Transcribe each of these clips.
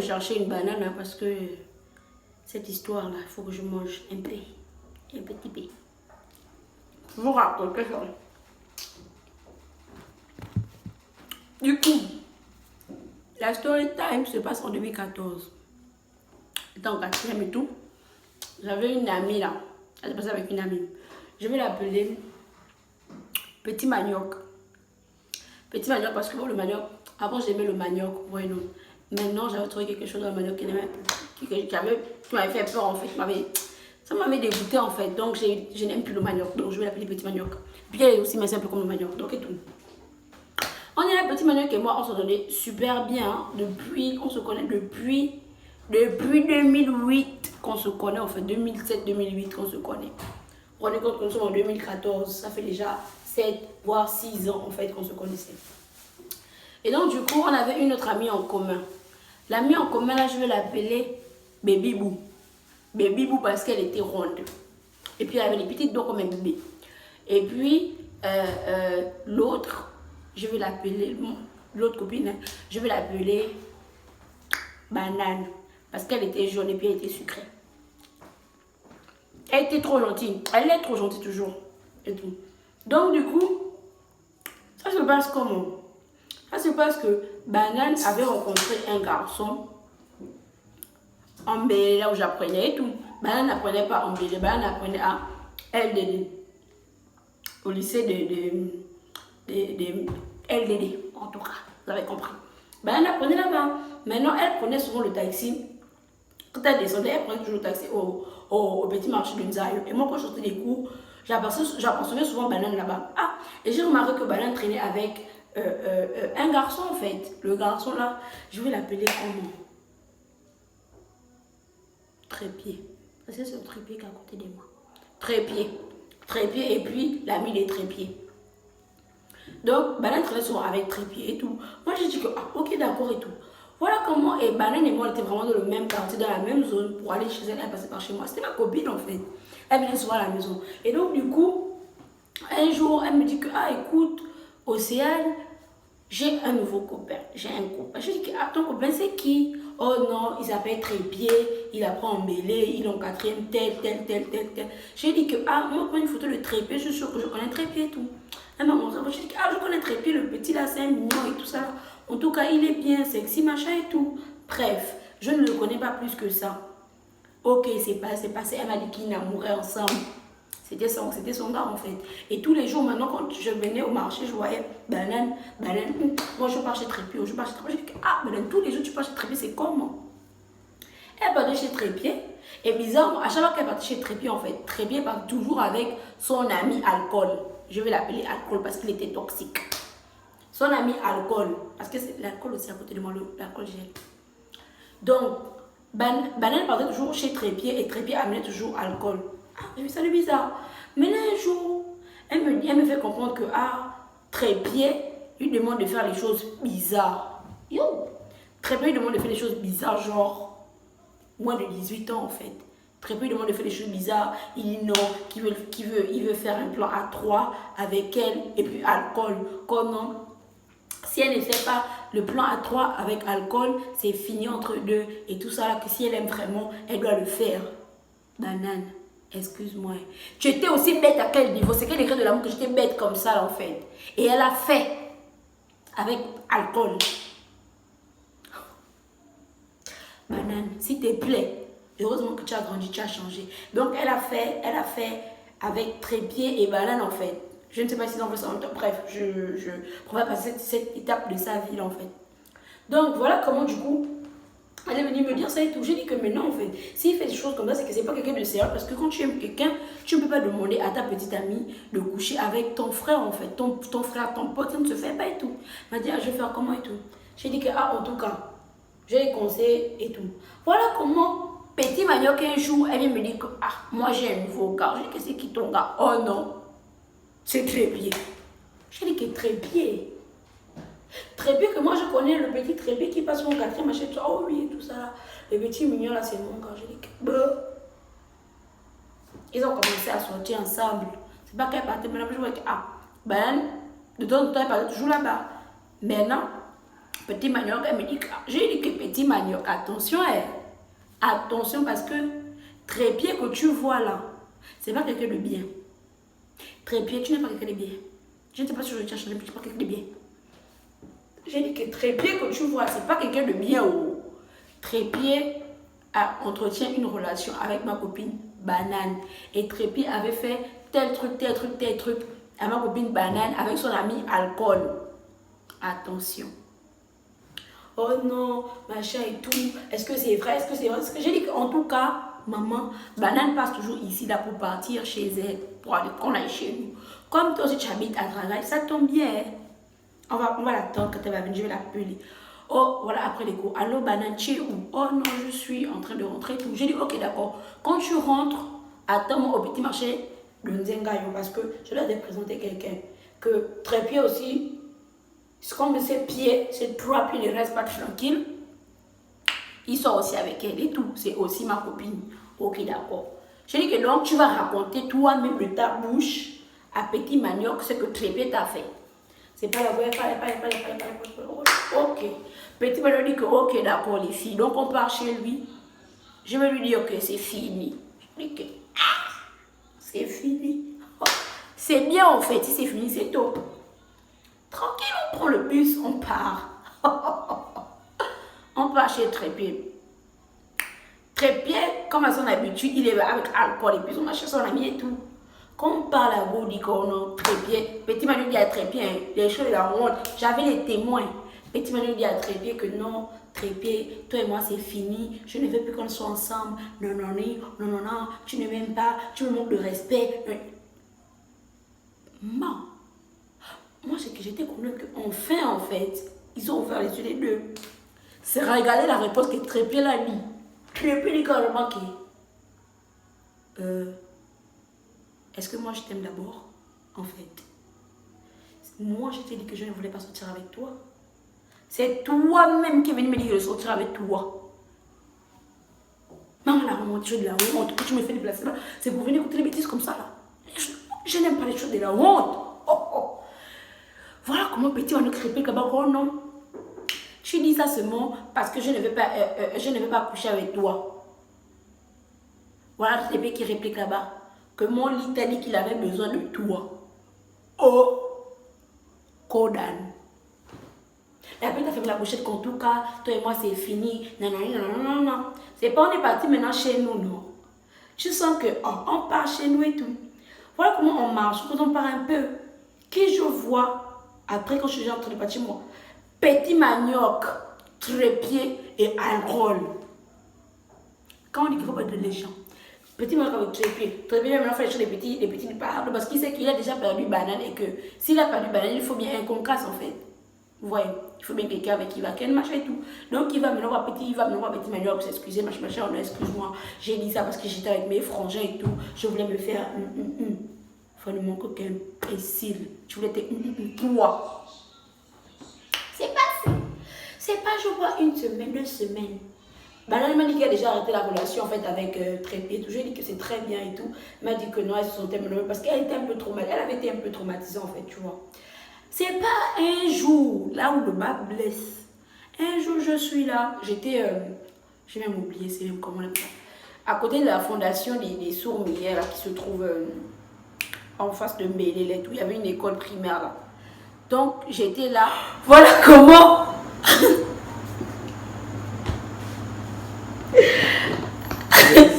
chercher une banane hein, parce que cette histoire-là, il faut que je mange un peu. Un petit peu. Je vous raconte ça. Du coup, la story time se passe en 2014. J'étais en quatrième et tout. J'avais une amie là. Elle s'est passée avec une amie. Je vais l'appeler Petit Manioc. Petit Manioc parce que bon, le manioc, avant j'aimais le manioc. Ouais, non. Maintenant, j'avais trouvé quelque chose dans le manioc qui m'avait fait peur en fait. Ça m'avait dégoûté en fait. Donc, je n'aime plus le manioc. Donc, je vais l'appeler Petit Manioc. Puis, elle est aussi mais simple comme le manioc. Donc, et tout. On est là, Petit Manioc et moi, on se donnait super bien. Hein. On se connaît depuis 2008 qu'on se connaît. En fait, 2007-2008 qu'on se connaît. On est compte que nous sommes en 2014. Ça fait déjà 7 voire 6 ans en fait qu'on se connaissait. Et donc, du coup, on avait une autre amie en commun. L'amie en commun, là, je vais l'appeler Baby Boo. Baby Boo parce qu'elle était ronde. Et puis, elle avait des petites dents comme un bébé. Et puis, l'autre, je vais l'appeler, l'autre copine, hein, je vais l'appeler Banane. Parce qu'elle était jaune et puis elle était sucrée. Elle était trop gentille. Elle est trop gentille toujours. Et tout. Donc, du coup, ça se passe comment? Ça se passe que Banane avait rencontré un garçon en Mbélé, là où j'apprenais et tout. Banane n'apprenait pas en Mbélé, Banane apprenait à LDD. Au lycée de LDD, en tout cas. Vous avez compris. Banane apprenait là-bas. Maintenant, elle prenait souvent le taxi. Quand elle descendait, elle prenait toujours le taxi au petit marché de Nzayo. Et moi, quand je sortais des cours, j'apercevais souvent Banane là-bas. Ah, et j'ai remarqué que Banane traînait avec un garçon en fait. Le garçon là, je vais l'appeler comment? Trépied. Parce que c'est le trépied qui est à côté de moi. Trépied. Trépied et puis l'ami des trépieds. Donc, Banane traînait souvent avec Trépied et tout. Moi, j'ai dit que, ah, ok, d'accord et tout. Voilà comment, et Banane et moi, on était vraiment dans le même quartier, dans la même zone. Pour aller chez elle, elle passait par chez moi. C'était ma copine en fait. Elle venait souvent à la maison. Et donc, du coup, un jour, elle me dit que, ah, écoute, Océane, j'ai un nouveau copain. J'ai un copain. Je dis que, ah, ton copain, c'est qui? Oh non, il s'appelle Trépied, il apprend en Mbélé, il est en quatrième, tel. J'ai dit que, ah, moi, prends une photo de Trépied, je suis sûre que je connais Trépied et tout. Elle m'a montré, j'ai dit que, ah, je connais Trépied, le petit là, c'est un mignon et tout ça. En tout cas, il est bien sexy, machin et tout. Bref, je ne le connais pas plus que ça. Ok, c'est passé. Elle m'a dit qu'ils n'amouraient ensemble. C'était son gars en fait. Et tous les jours, maintenant, quand je venais au marché, je voyais Banane. Moi, je pars chez Trépied. Je dis, ah, Banane, tous les jours, tu pars chez Trépied, c'est comment? Elle partait chez Trépied. Et bizarrement, à chaque fois qu'elle partait chez Trépied, en fait, Trépied part toujours avec son ami alcool. Je vais l'appeler alcool parce qu'il était toxique. Son ami alcool. Parce que c'est l'alcool aussi à côté de moi, l'alcool gel. Donc, Banane partait toujours chez Trépied et Trépied amenait toujours alcool. Ah, j'ai vu ça de bizarre. Mais là, un jour, elle me fait comprendre que, ah, Trépied lui demande de faire les choses bizarres. Yo! Trépied lui demande de faire des choses bizarres, genre, moins de 18 ans en fait. Trépied lui demande de faire des choses bizarres. Il dit non, il veut faire un plan à 3 avec elle et puis alcool. Comment? Si elle ne fait pas le plan à 3 avec alcool, c'est fini entre deux. Et tout ça, là, que si elle aime vraiment, elle doit le faire. Banane. Excuse-moi. Tu étais aussi bête à quel niveau? C'est quel degré de l'amour que j'étais bête comme ça, là, en fait. Et elle a fait avec alcool. Banane, s'il te plaît. Heureusement que tu as grandi, tu as changé. Donc, elle a fait avec Trépied et Banane, en fait. Je ne sais pas si on veut ça en même temps. Bref, je préfère passer cette étape de sa vie, là, en fait. Donc, voilà comment, du coup, elle est venue me dire ça et tout. J'ai dit que maintenant, en fait, s'il fait des choses comme ça, c'est que c'est pas quelqu'un de sérieux. Parce que quand tu aimes quelqu'un, tu ne peux pas demander à ta petite amie de coucher avec ton frère, en fait. Ton frère, ton pote, ça ne se fait pas et tout. Elle m'a dit, ah, je vais faire comment et tout. J'ai dit que, ah, en tout cas, j'ai les conseils et tout. Voilà comment, Petit Manioc, un jour, elle vient me dire que, ah, moi j'ai un nouveau gars. J'ai dit que c'est qui ton gars? Oh non, c'est Trépied. J'ai dit que Trépied. Trépied que moi je connais, le petit Trépied qui passe mon quatrième, machin, tout ça, oh oui, tout ça là. Le petit mignon là, c'est mon gars. J'ai dit que, bah. Ils ont commencé à sortir ensemble. C'est pas qu'elle partait, maintenant je vois que, ah, ben, de temps en temps, elle partait toujours là-bas. Maintenant, Petit manioc, elle me dit que j'ai dit que petit manioc, attention, attention parce que trépied que tu vois là, c'est pas quelqu'un de bien. Trépied, tu n'es pas quelqu'un de bien. Je ne sais pas si je vais chercher, mais tu n'es pas quelqu'un de bien. J'ai dit que trépied que tu vois, c'est pas quelqu'un de bien. Oh. Trépied entretient une relation avec ma copine Banane. Et Trépied avait fait tel truc à ma copine Banane avec son ami Alcool. Attention. Oh non, machin et tout. Est-ce que c'est vrai? Est-ce que c'est vrai? J'ai dit qu'en tout cas, maman, Banane passe toujours ici là pour partir chez elle, pour aller qu'on aille chez nous. Comme toi aussi tu habites à travail, ça tombe bien. On va l'attendre quand elle va venir, je vais l'appeler. Oh, voilà, après les cours. Allô, Banane, tu es où? Oh non, je suis en train de rentrer. J'ai dit, ok, d'accord. Quand tu rentres, attends-moi au petit marché de Nzengayo parce que je dois te présenter quelqu'un. Que Trépied aussi, c'est comme ses pieds, ses 3 pieds ne restent pas tranquilles. Il sort aussi avec elle et tout. C'est aussi ma copine. Ok, d'accord. J'ai dit que donc tu vas raconter toi-même de ta bouche à Petit Manioc ce que Trépied t'a fait. C'est pas la vraie, ok. Petit Manioc dit que ok, d'accord, les filles. Donc on part chez lui. Je vais lui dire que c'est fini. Je dis que c'est fini. Oh, c'est bien en fait, si c'est fini, c'est top. Tranquille, on prend le bus, on part. On part chez Trépied. Trépied, comme à son habitude, il est avec Alcool et puis on a chez son ami et tout. Quand on parle à vous, on dit qu'on a Trépied. Petit Manioc dit à Trépied, les choses de la honte. J'avais les témoins. Petit Manioc dit à Trépied que non, Trépied, toi et moi c'est fini. Je ne veux plus qu'on soit ensemble. Non, non, non, non, non, tu ne m'aimes pas, tu me manques de respect. Maman, moi c'est que j'étais convaincue qu'enfin en fait, ils ont ouvert les yeux les deux. C'est regarder la réponse que Trépied l'a dit. Trépied dit carrément que est-ce que moi je t'aime d'abord? En fait, moi je t'ai dit que je ne voulais pas sortir avec toi. C'est toi-même qui est venu me dire de sortir avec toi. Maman, la honte, de la honte, que tu me fais déplacer là, c'est pour venir écouter les bêtises comme ça là. Je n'aime pas les choses de la honte. Oh, oh. Voilà comment Petit Manioc répète là-bas, oh non. Tu dis ça seulement parce que je ne veux pas coucher avec toi. Voilà le bébé qui réplique là-bas. Que mon lit t'a dit qu'il avait besoin de toi. Oh, Kodan. La petite a fermé la pochette qu'en tout cas, toi et moi c'est fini. Non, non, non, non, non, non. C'est pas on est parti maintenant chez nous, non. Je sens que on part chez nous et tout. Voilà comment on marche, quand on part un peu. Qui je vois après quand je suis en train de partir moi? Petit Manioc, Trépied et Alcool. Quand on dit qu'il faut pas être les gens. Petit Manioc avec Trépied. Trépied maintenant fait les petits du parle parce qu'il sait qu'il a déjà perdu Banane et que s'il a perdu Banane, il faut bien un concasse en fait. Vous voyez, il faut bien quelqu'un avec qui il va, quel machin et tout. Donc il va maintenant voir Petit Manioc, s'excuser, machin, non, excuse-moi, j'ai dit ça parce que j'étais avec mes frangins et tout. Je voulais me faire Faut ne manque aucun imbécile. Tu voulais te toi. C'est pas, je vois, une semaine, 2 semaines. Banane m'a dit qu'elle a déjà arrêté la relation en fait avec Trépied. Je lui ai dit que c'est très bien et tout. Elle m'a dit que non, elle se sentait malheureuse parce qu'elle était un peu traumatisée. Elle avait été un peu traumatisée en fait, tu vois. C'est pas un jour, là où le bas blesse. Un jour, je suis là. J'étais, j'ai même oublié, c'est même comment on appelle ça. À côté de la fondation des sourds-muets qui se trouve en face de Mbélé, où il y avait une école primaire là. Donc, j'étais là. Voilà comment.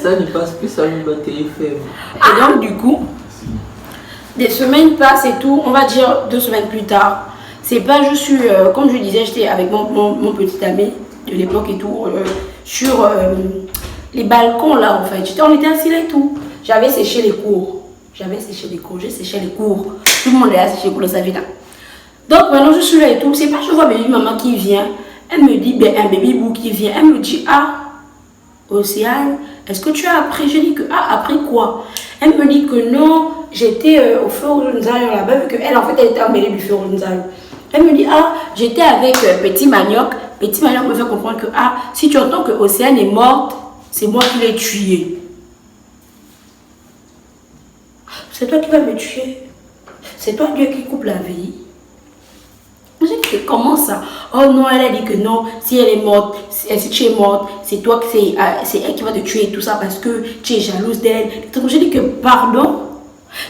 Ça ne passe plus sur une batterie faible. Et donc, du coup, des semaines passent et tout, on va dire 2 semaines plus tard. C'est pas, je suis, comme je disais, j'étais avec mon petit ami de l'époque et tout, sur les balcons là en fait. On était assis là et tout. J'avais séché les cours. J'ai séché les cours. Tout le monde est assis pour le savoir. Donc maintenant je suis là et tout. C'est pas, je vois bébé maman qui vient. Elle me dit, ben un bébé bou qui vient. Elle me dit, ah, Océane, est-ce que tu as appris? Je dis que, ah, appris quoi? Elle me dit que non, j'étais au feu Nzayo là-bas, vu qu'elle, en fait, elle était emmêlée du feu Nzayo. Elle me dit, ah, j'étais avec Petit Manioc. Petit Manioc me fait comprendre que, ah, si tu entends que Océane est morte, c'est moi qui l'ai tuée. C'est toi qui vas me tuer. C'est toi Dieu qui coupe la vie. J'ai dit, comment ça? Oh non, elle a dit que non, si elle est morte, si tu es morte, c'est toi que c'est elle qui va te tuer et tout ça parce que tu es jalouse d'elle. Donc j'ai dit que pardon.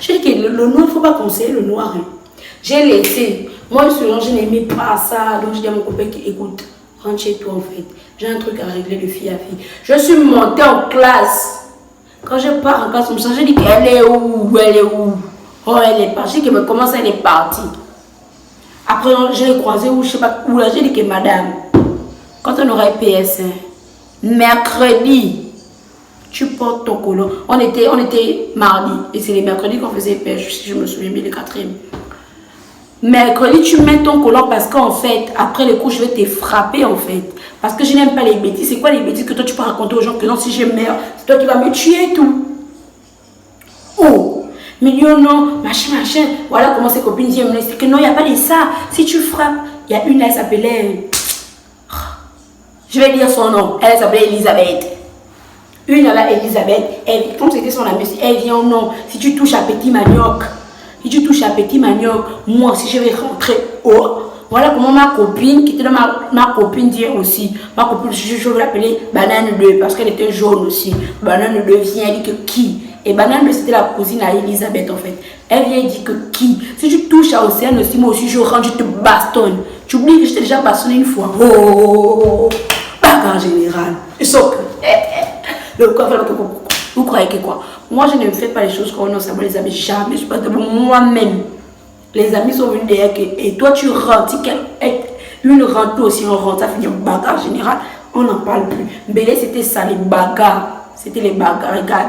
J'ai dit que le noir, il ne faut pas conseiller le noir. Hein. J'ai laissé. Moi, je n'aimais pas ça. Donc, j'ai dit à mon copain qui écoute, rentre chez toi en fait. J'ai un truc à régler de fille à fille. Je suis montée en classe. Quand je pars en classe, j'ai dit qu'elle est où? Elle est où? Oh, elle est partie. J'ai dit que comment ça, elle est partie? Après, je l'ai croisée où, je ne sais pas où là. J'ai dit que madame, quand on aura PS1, mercredi, tu portes ton collant. On était mardi et c'est les mercredis qu'on faisait pêche, si je me souviens bien, le 4e. Mercredi, tu mets ton collant parce qu'en fait, après le coup, je vais te frapper en fait. Parce que je n'aime pas les bêtises. C'est quoi les bêtises que toi tu peux raconter aux gens que non, si je meurs, c'est toi qui vas me tuer et tout. Oh, million non, machin. Voilà comment ses copines disent, c'est que non, il n'y a pas de ça. Si tu frappes, il y a une, elle s'appelait. Je vais dire son nom. Elle s'appelait Elisabeth. Une là, Elisabeth, elle, comme c'était son amie, elle vient au nom. Si tu touches à petit manioc, moi aussi je vais rentrer haut. Voilà comment ma copine, qui était ma copine dit aussi. Ma copine, je vais l'appeler Banane 2 parce qu'elle était jaune aussi. Banane 2 vient, elle dit que qui? Et Banane 2 c'était la cousine à Elisabeth en fait. Elle vient dire que qui? Si tu touches à Océane aussi, moi aussi je rentre, je te bastonne. Tu oublies que je t'ai déjà bastonné une fois. Oh, bagarre générale. Ils sont que. Vous croyez que quoi? Moi, je ne fais pas les choses comme on s'appelle les amis. Jamais. Je passe de moi-même. Les amis sont venus derrière. Et toi, tu rentres. Une rentre aussi, on rentre. Ça finit en bagarre générale. On n'en parle plus. Bélé, c'était ça, les bagarres. C'était les bagarres. Regarde.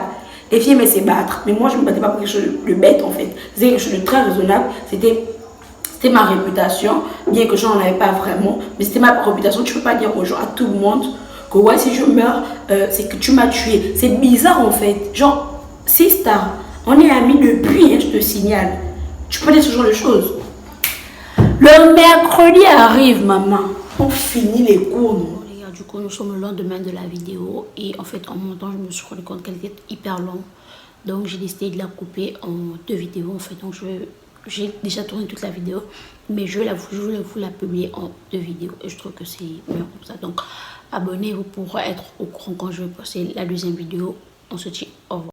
Les filles aimaient se battre. Mais moi, je ne me battais pas pour quelque chose de bête, en fait. C'était quelque chose de très raisonnable. C'était ma réputation. Bien que je n'en avais pas vraiment. Mais c'était ma réputation. Tu ne peux pas dire aux gens, à tout le monde, que ouais, si je meurs, c'est que tu m'as tué. C'est bizarre en fait. Genre, sister, on est amis depuis, hein, je te signale. Tu peux dire ce genre de choses. Le mercredi arrive, maman. On finit les cours. Bon, les gars, du coup, nous sommes le lendemain de la vidéo. Et en fait, en montant, je me suis rendu compte qu'elle était hyper longue. Donc, j'ai décidé de la couper en 2 vidéos. En fait, donc j'ai déjà tourné toute la vidéo. Mais je voulais vous la publier en 2 vidéos. Et je trouve que c'est mieux comme ça. Donc, abonnez-vous pour être au courant quand je vais poster la 2e vidéo. On se dit au revoir.